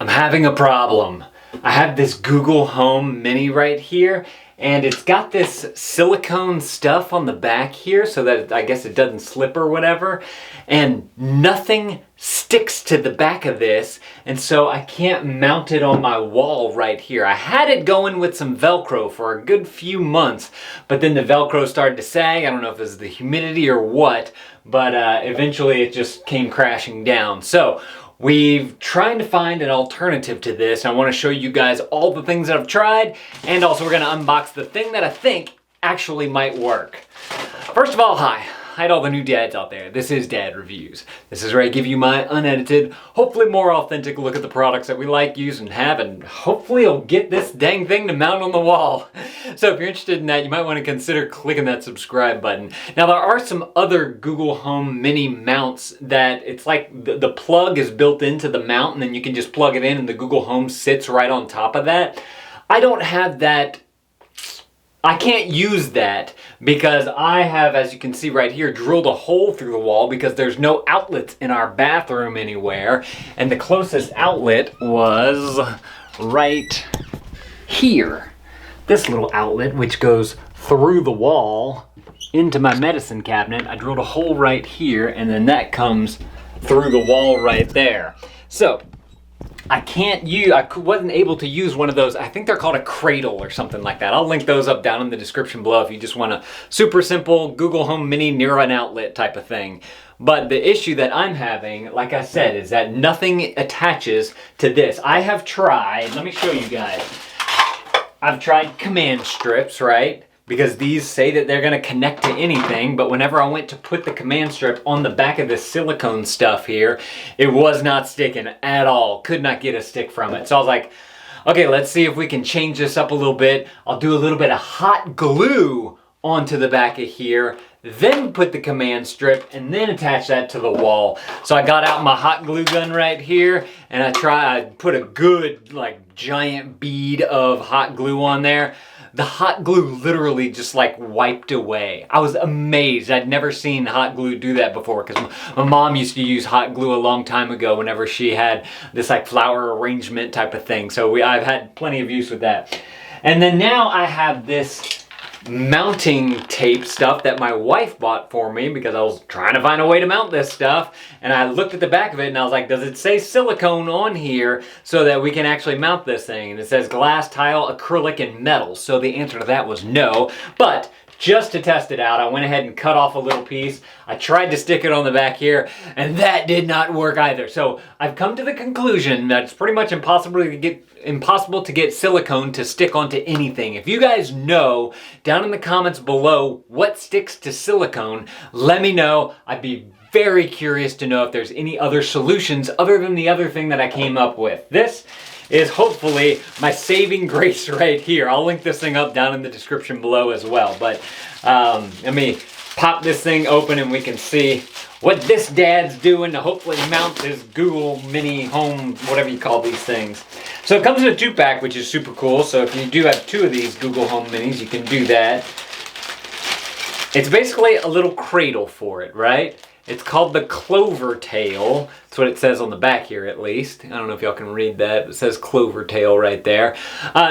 I'm having a problem. I have this Google Home Mini right here, and it's got this silicone stuff on the back here so that I guess it doesn't slip or whatever, and nothing sticks to the back of this, and so I can't mount it on my wall right here. I had it going with some Velcro for a good few months, but then the Velcro started to sag. I don't know if it was the humidity or what, but eventually it just came crashing down. So we've trying to find an alternative to this. I want to show you guys all the things that I've tried, and also we're going to unbox the thing that I think actually might work. First of all, hi to all the new dads out there. This is Dad Reviews. This is where I give you my unedited, hopefully more authentic look at the products that we like, use, and have, and hopefully you'll get this dang thing to mount on the wall. So if you're interested in that, you might want to consider clicking that subscribe button. Now there are some other Google Home Mini mounts that it's like the plug is built into the mount and then you can just plug it in and the Google Home sits right on top of that. I don't have that. I can't use that because I have, as you can see right here, drilled a hole through the wall because there's no outlets in our bathroom anywhere. And the closest outlet was right here. This little outlet, which goes through the wall into my medicine cabinet. I drilled a hole right here, and then that comes through the wall right there. So I wasn't able to use one of those. I think they're called a cradle or something like that. I'll link those up down in the description below if you just want a super simple Google Home Mini near an outlet type of thing. But the issue that I'm having, like I said, is that nothing attaches to this. I have tried, let me show you guys. I've tried command strips, right? Because these say that they're gonna connect to anything, but whenever I went to put the command strip on the back of this silicone stuff here, it was not sticking at all. Could not get a stick from it. So I was like, okay, let's see if we can change this up a little bit. I'll do a little bit of hot glue onto the back of here, then put the command strip and then attach that to the wall. So I got out my hot glue gun right here and I put a good like giant bead of hot glue on there. The hot glue literally just like wiped away. I was amazed. I'd never seen hot glue do that before because my mom used to use hot glue a long time ago whenever she had this like flower arrangement type of thing. So I've had plenty of use with that. And then now I have this mounting tape stuff that my wife bought for me because I was trying to find a way to mount this stuff, and I looked at the back of it and I was like, does it say silicone on here so that we can actually mount this thing? And it says glass, tile, acrylic, and metal. So the answer to that was no, but just to test it out, I went ahead and cut off a little piece. I tried to stick it on the back here, and that did not work either. So I've come to the conclusion that it's pretty much impossible to get silicone to stick onto anything. If you guys know, down in the comments below, what sticks to silicone, let me know. I'd be very curious to know if there's any other solutions other than the other thing that I came up with. This is hopefully my saving grace right here. I'll link this thing up down in the description below as well. But let me pop this thing open and we can see what this dad's doing to hopefully mount his Google Mini Home, whatever you call these things. So it comes in a 2-pack, which is super cool. So if you do have 2 of these Google Home Minis, you can do that. It's basically a little cradle for it, right? It's called the Clover Tail. That's what it says on the back here, at least. I don't know if y'all can read that. It says Clover Tail right there.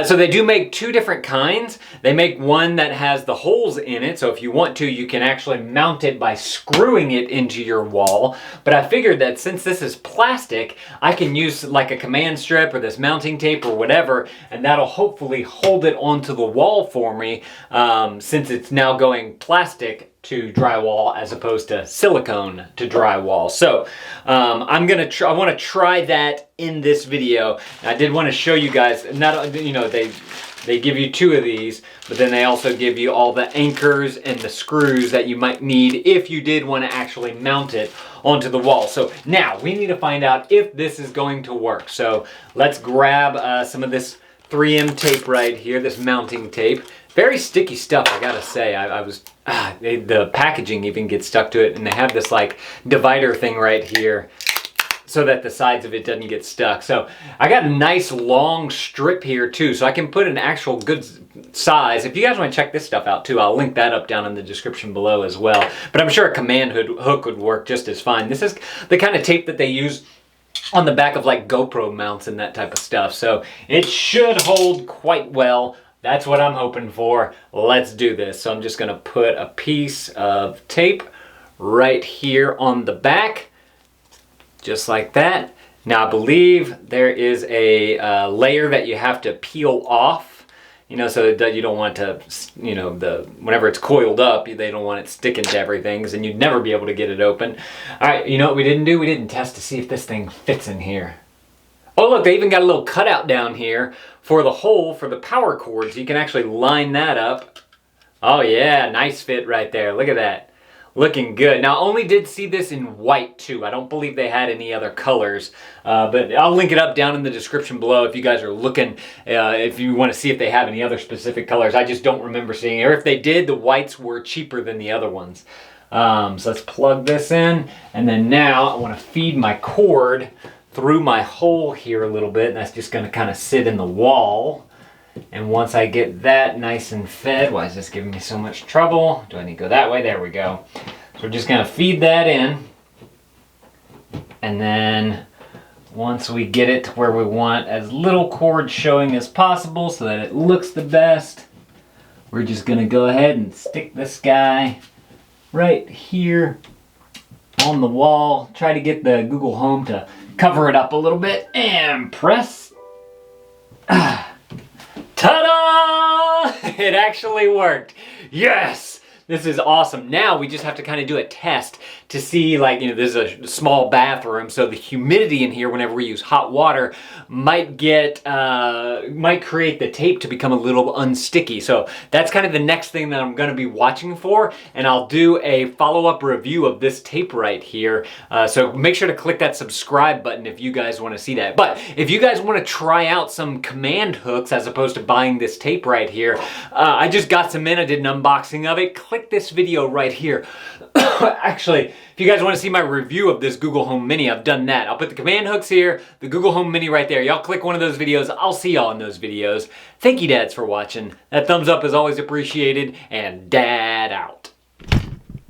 So they do make 2 different kinds. They make one that has the holes in it. So if you want to, you can actually mount it by screwing it into your wall. But I figured that since this is plastic, I can use like a command strip or this mounting tape or whatever, and that'll hopefully hold it onto the wall for me, since it's now going plastic to drywall as opposed to silicone to drywall. So I want to try that in this video. And I did want to show you guys, they give you 2 of these, but then they also give you all the anchors and the screws that you might need if you did want to actually mount it onto the wall. So now we need to find out if this is going to work. So let's grab some of this 3M tape right here, this mounting tape. Very sticky stuff, I gotta say. The packaging even gets stuck to it, and they have this like divider thing right here so that the sides of it doesn't get stuck. So I got a nice long strip here too, so I can put an actual good size. If you guys want to check this stuff out too, I'll link that up down in the description below as well. But I'm sure a command hook would work just as fine. This is the kind of tape that they use on the back of like GoPro mounts and that type of stuff. So it should hold quite well. That's what I'm hoping for. Let's do this. So I'm just gonna put a piece of tape right here on the back, just like that. Now I believe there is a layer that you have to peel off, so that you don't want to, whenever it's coiled up, they don't want it sticking to everything, because then you'd never be able to get it open. All right, you know what we didn't do? We didn't test to see if this thing fits in here. Oh look, they even got a little cutout down here for the hole for the power cord, so you can actually line that up. Oh yeah, nice fit right there. Look at that. Looking good. Now, I only did see this in white too. I don't believe they had any other colors, but I'll link it up down in the description below if you guys are looking, if you want to see if they have any other specific colors. I just don't remember seeing it. Or if they did, the whites were cheaper than the other ones. So let's plug this in, and then now I want to feed my cord through my hole here a little bit, and that's just going to kind of sit in the wall. And once I get that nice and fed, why is this giving me so much trouble? Do I need to go that way? There we go. So we're just going to feed that in. And then once we get it to where we want as little cord showing as possible so that it looks the best, we're just going to go ahead and stick this guy right here on the wall. Try to get the Google Home to cover it up a little bit and press. Ta-da! It actually worked. Yes! This is awesome. Now we just have to kind of do a test to see, like, this is a small bathroom, so the humidity in here whenever we use hot water might create the tape to become a little unsticky. So that's kind of the next thing that I'm going to be watching for, and I'll do a follow-up review of this tape right here. So make sure to click that subscribe button if you guys want to see that. But if you guys want to try out some command hooks as opposed to buying this tape right here, I just got some in. I did an unboxing of it. Click this video right here. Actually, if you guys want to see my review of this Google Home Mini, I've done that. I'll put the command hooks here, the Google Home Mini right there. Y'all click one of those videos. I'll see y'all in those videos. Thank you, dads, for watching. That thumbs up is always appreciated, and dad out.